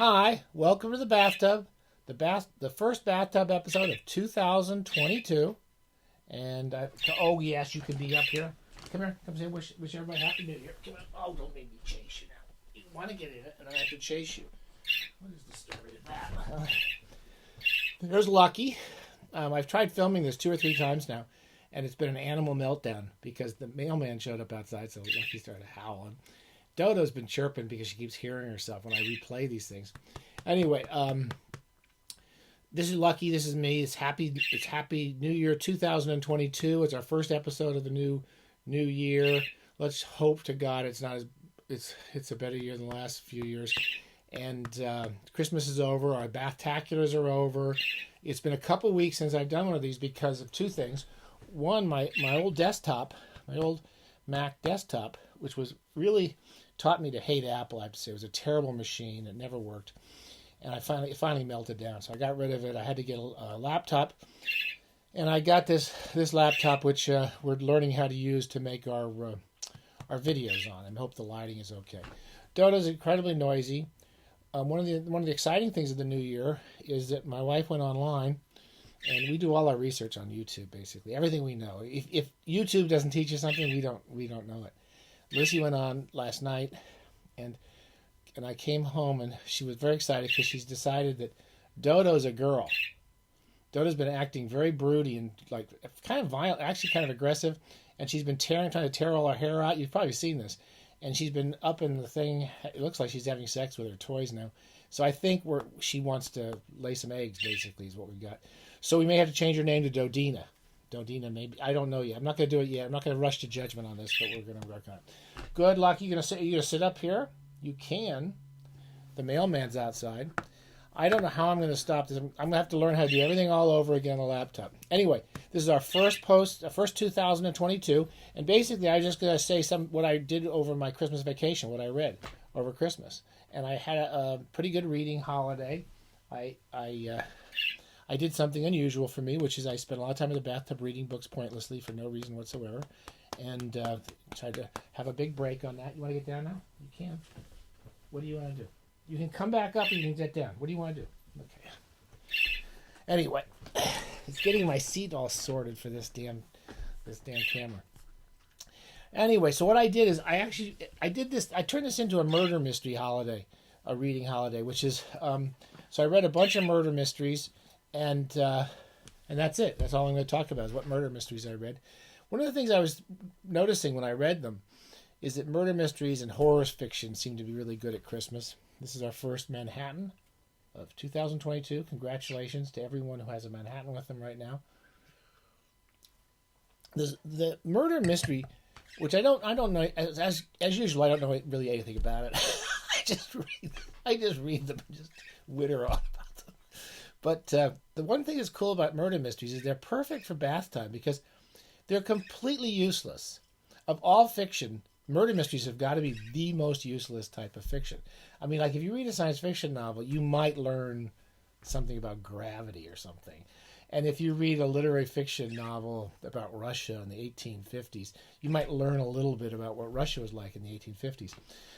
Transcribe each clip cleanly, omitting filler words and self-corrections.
Hi, welcome to the bathtub, the first bathtub episode of 2022. And oh yes, you can be up here. Come here, come say wish everybody happy New Year. Come on. Oh, don't make me chase you now. You want to get in it, and I have to chase you. What is the story of that? There's Lucky. I've tried filming this 2 or 3 times now, and it's been an animal meltdown because the mailman showed up outside, so Lucky started howling. Dodo's been chirping because she keeps hearing herself when I replay these things. Anyway, this is Lucky. This is me. It's happy New Year 2022. It's our first episode of the new year. Let's hope to God it's not as it's a better year than the last few years. And Christmas is over. Our bath-taculars are over. It's been a couple weeks since I've done one of these because of 2 things. One, my old desktop, my old Mac desktop, which was really taught me to hate Apple. I have to say it was a terrible machine. It never worked, and it finally melted down. So I got rid of it. I had to get a laptop, and I got this laptop, which we're learning how to use to make our videos on. I hope the lighting is okay. Dodo's incredibly noisy. One of the exciting things of the new year is that my wife went online, and we do all our research on YouTube. Basically, everything we know. If YouTube doesn't teach you something, we don't know it. Lizzie went on last night, and I came home, and she was very excited because she's decided that Dodo's a girl. Dodo's been acting very broody and like kind of violent, actually kind of aggressive, and she's been trying to tear all her hair out. You've probably seen this. And she's been up in the thing. It looks like she's having sex with her toys now. So I think she wants to lay some eggs, basically, is what we got. So we may have to change her name to Dodina. Dodina, maybe. I don't know yet. I'm not going to do it yet. I'm not going to rush to judgment on this, but we're going to work on it. Good luck. You going to sit up here? You can. The mailman's outside. I don't know how I'm going to stop this. I'm going to have to learn how to do everything all over again on the laptop. Anyway, this is our first 2022, and basically I'm just going to say what I did over my Christmas vacation, what I read over Christmas. And I had a pretty good reading holiday. I did something unusual for me, which is I spent a lot of time in the bathtub reading books pointlessly for no reason whatsoever, and tried to have a big break on that. You want to get down now? You can. What do you want to do? You can come back up or you can get down. What do you want to do? Okay. Anyway, it's getting my seat all sorted for this damn camera. Anyway, so what I did is I turned this into a murder mystery holiday, a reading holiday, which is so I read a bunch of murder mysteries, and that's it. That's all I'm going to talk about is what murder mysteries I read. One of the things I was noticing when I read them is that murder mysteries and horror fiction seem to be really good at Christmas. This is our first Manhattan of 2022. Congratulations to everyone who has a Manhattan with them right now. The murder mystery, which I don't know as usual. I don't know really anything about it. I just read them and just witter on about them. But the one thing that's cool about murder mysteries is they're perfect for bath time because they're completely useless. Of all fiction, murder mysteries have got to be the most useless type of fiction. I mean, like if you read a science fiction novel, you might learn something about gravity or something. And if you read a literary fiction novel about Russia in the 1850s, you might learn a little bit about what Russia was like in the 1850s.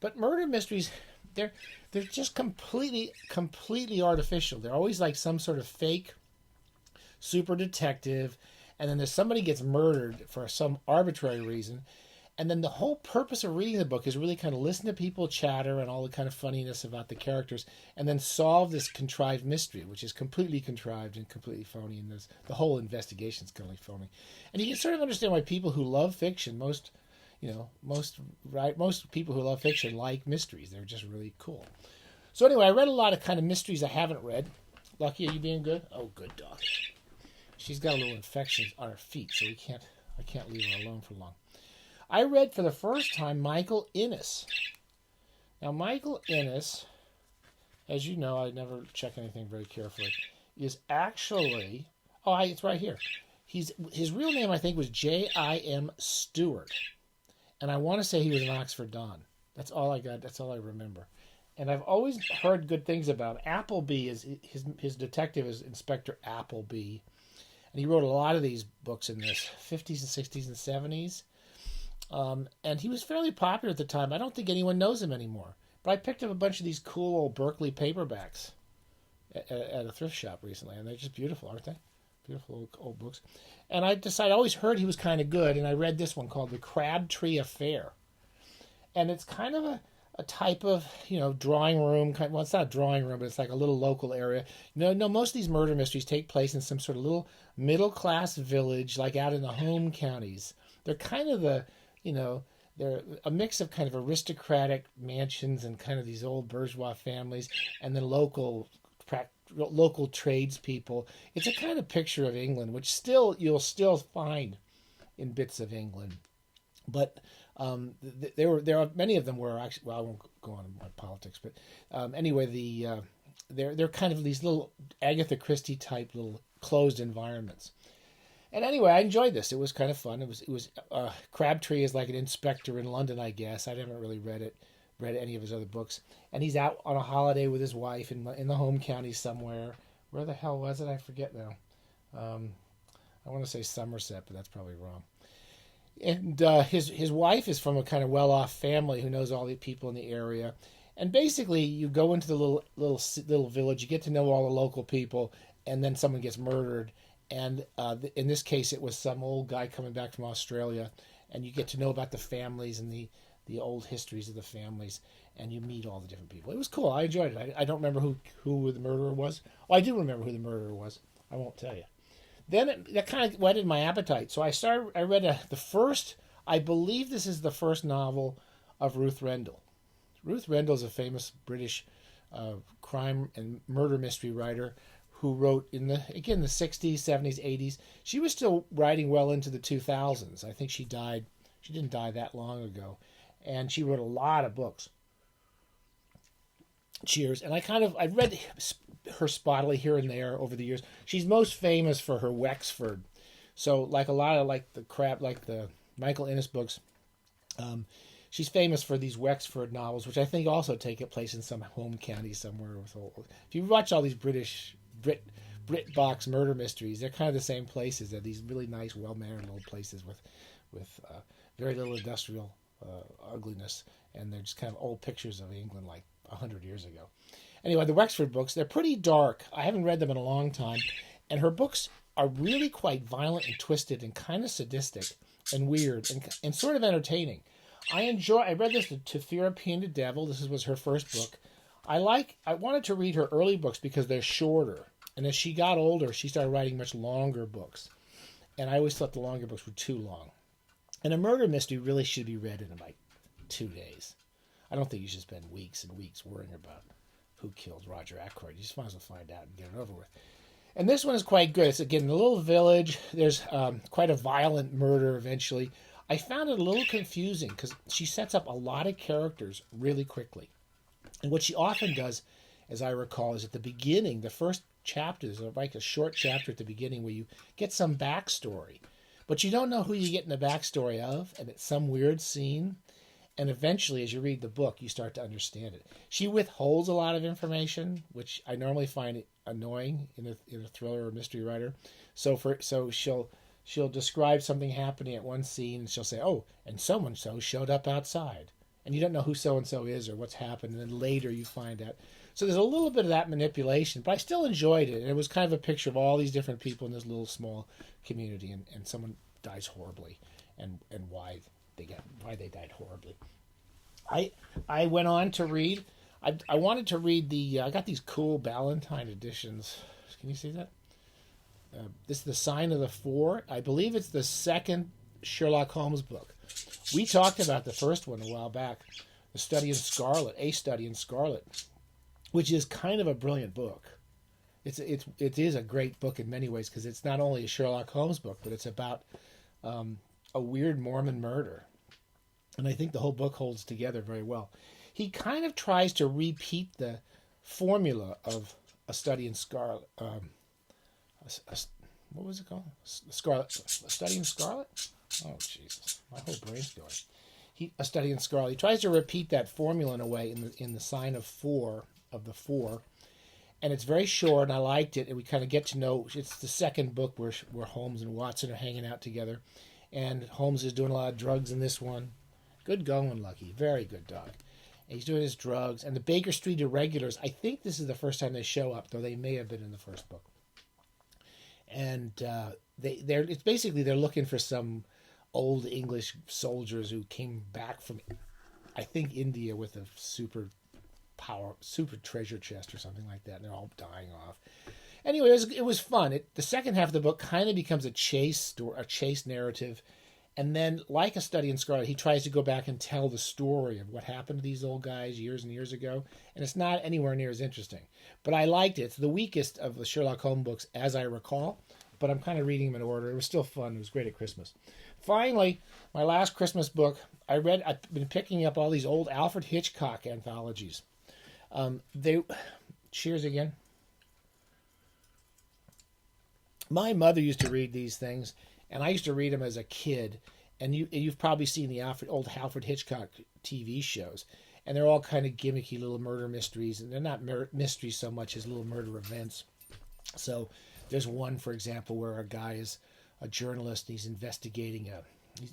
But murder mysteries, they're just completely artificial. They're always like some sort of fake super detective, and then there's somebody gets murdered for some arbitrary reason. And then the whole purpose of reading the book is really kind of listen to people chatter and all the kind of funniness about the characters and then solve this contrived mystery, which is completely contrived and completely phony. And the whole investigation is completely phony. And you can sort of understand why people who love fiction, most people who love fiction like mysteries. They're just really cool. So anyway, I read a lot of kind of mysteries I haven't read. Lucky, are you being good? Oh, good dog. She's got a little infection on her feet, so I can't leave her alone for long. I read for the first time Michael Innes. Now, Michael Innes, as you know, I never check anything very carefully, is actually... Oh, it's right here. His real name, I think, was J.I.M. Stewart. And I want to say he was an Oxford Don. That's all I got. That's all I remember. And I've always heard good things about him. Appleby is his detective is Inspector Appleby. And he wrote a lot of these books in the 50s and 60s and 70s. And he was fairly popular at the time. I don't think anyone knows him anymore. But I picked up a bunch of these cool old Berkeley paperbacks at a thrift shop recently, and they're just beautiful, aren't they? Beautiful old books. And I decided, I always heard he was kind of good, and I read this one called The CRABTREE Affair. And it's kind of a type of, drawing room. Well, it's not a drawing room, but it's like a little local area. No, most of these murder mysteries take place in some sort of little middle-class village, like out in the home counties. They're kind of they're a mix of kind of aristocratic mansions and kind of these old bourgeois families, and then local tradespeople. It's a kind of picture of England, which you'll still find in bits of England. But there are many of them were actually. Well, I won't go on about politics, but anyway, they're kind of these little Agatha Christie type little closed environments. And anyway, I enjoyed this. It was kind of fun. It was Crabtree is like an inspector in London, I guess. I haven't really read any of his other books. And he's out on a holiday with his wife in the home county somewhere. Where the hell was it? I forget now. I want to say Somerset, but that's probably wrong. And his wife is from a kind of well-off family who knows all the people in the area. And basically, you go into the little village, you get to know all the local people, and then someone gets murdered. And in this case, it was some old guy coming back from Australia, and you get to know about the families and the old histories of the families, and you meet all the different people. It was cool. I enjoyed it. I don't remember who the murderer was. Oh, I do remember who the murderer was. I won't tell you. Then that kind of whetted my appetite. So I read the first, I believe this is the first novel of Ruth Rendell. Ruth Rendell is a famous British crime and murder mystery writer who wrote in the 60s, 70s, 80s. She was still writing well into the 2000s. I think she didn't die that long ago. And she wrote a lot of books. Cheers. And I read her spottily here and there over the years. She's most famous for her Wexford. So like a lot of like the Michael Innes books, she's famous for these Wexford novels, which I think also take place in some home county somewhere. If you watch all these Brit box murder mysteries, they're kind of the same places. They're these really nice, well-mannered little places with very little industrial ugliness, and they're just kind of old pictures of England like 100 years ago. Anyway, the Wexford books, they're pretty dark. I haven't read them in a long time, and her books are really quite violent and twisted and kind of sadistic and weird and sort of entertaining. I read this to Therapy and the Devil. This was her first book. I wanted to read her early books because they're shorter. And as she got older, she started writing much longer books. And I always thought the longer books were too long. And a murder mystery really should be read in like 2 days. I don't think you should spend weeks and weeks worrying about who killed Roger Ackroyd. You just might as well find out and get it over with. And this one is quite good. It's, again, in a little village. There's quite a violent murder eventually. I found it a little confusing because she sets up a lot of characters really quickly. And what she often does, as I recall, is at the beginning, the first chapter, there's like a short chapter at the beginning where you get some backstory. But you don't know who you get in the backstory of, and it's some weird scene. And eventually, as you read the book, you start to understand it. She withholds a lot of information, which I normally find annoying in a thriller or mystery writer. So she'll describe something happening at one scene, and she'll say, "Oh, and so and so showed up outside," and you don't know who so and so is or what's happened. And then later you find out. So there's a little bit of that manipulation, but I still enjoyed it. And it was kind of a picture of all these different people in this little small community, and someone dies horribly, and why they died horribly. I went on to read. I wanted to read I got these cool Ballantine editions. Can you see that? This is The Sign of the Four. I believe it's the second Sherlock Holmes book. We talked about the first one a while back, A Study in Scarlet, which is kind of a brilliant book. It is a great book in many ways because it's not only a Sherlock Holmes book, but it's about a weird Mormon murder. And I think the whole book holds together very well. He kind of tries to repeat the formula of A Study in Scarlet. What was it called? A Study in Scarlet? Oh, Jesus. My whole brain's going. A Study in Scarlet. He tries to repeat that formula in a way in the sign of the four. And it's very short, and I liked it. And we kind of get to know, it's the second book where Holmes and Watson are hanging out together. And Holmes is doing a lot of drugs in this one. Good going, Lucky. Very good dog. And he's doing his drugs. And the Baker Street Irregulars, I think this is the first time they show up, though they may have been in the first book. And it's basically they're looking for some old English soldiers who came back from, I think, India with a super treasure chest or something like that, and they're all dying off. Anyway, it was fun. The second half of the book kind of becomes a chase narrative, and then, like A Study in Scarlet, he tries to go back and tell the story of what happened to these old guys years and years ago, and it's not anywhere near as interesting. But I liked it. It's the weakest of the Sherlock Holmes books, as I recall, but I'm kind of reading them in order. It was still fun. It was great at Christmas. Finally, my last Christmas book, I've been picking up all these old Alfred Hitchcock anthologies. Cheers again. My mother used to read these things, and I used to read them as a kid. And you've probably seen the old Alfred Hitchcock TV shows, and they're all kind of gimmicky little murder mysteries, and they're not mysteries so much as little murder events. So there's one, for example, where a guy is a journalist, and he's investigating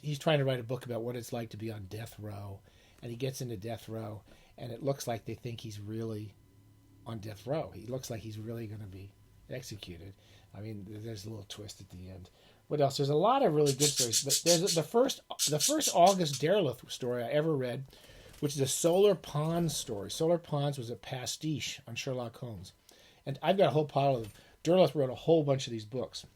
he's trying to write a book about what it's like to be on death row, and he gets into death row, and it looks like they think he's really on death row. He looks like he's really going to be executed. I mean, there's a little twist at the end. What else? There's a lot of really good stories. But there's the first August Derleth story I ever read, which is a Solar Ponds story. Solar Ponds was a pastiche on Sherlock Holmes, and I've got a whole pile of them. Derleth wrote a whole bunch of these books,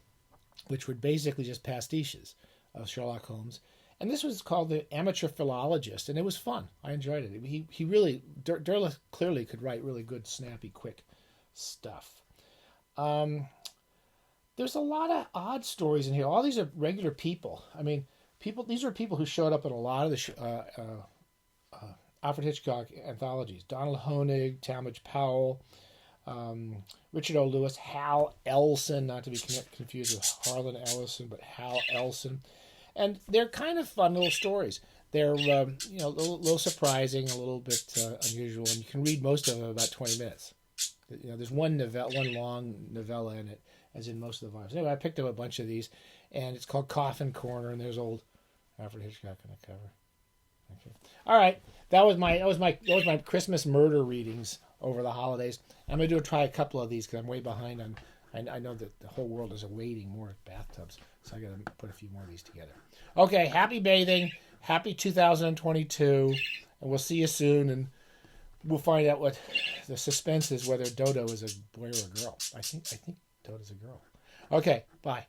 which were basically just pastiches of Sherlock Holmes. And this was called The Amateur Philologist, and it was fun. I enjoyed it. He really, Derleth clearly could write really good, snappy, quick stuff. There's a lot of odd stories in here. All these are regular people. I mean, these are people who showed up in a lot of the Alfred Hitchcock anthologies. Donald Honig, Talmadge Powell, Richard O. Lewis, Hal Elson, not to be confused with Harlan Ellison, but Hal Elson. And they're kind of fun little stories. They're a little surprising, a little bit unusual, and you can read most of them in about 20 minutes. There's one long novella in it, as in most of the volumes. Anyway, I picked up a bunch of these, and it's called Coffin Corner, and there's old Alfred Hitchcock on the cover. Okay. All right, that was my Christmas murder readings over the holidays. I'm gonna try a couple of these because I'm way behind on. I know that the whole world is awaiting more bathtubs, so I got to put a few more of these together. Okay, happy bathing, happy 2022, and we'll see you soon, and we'll find out what the suspense is, whether Dodo is a boy or a girl. I think Dodo's a girl. Okay, bye.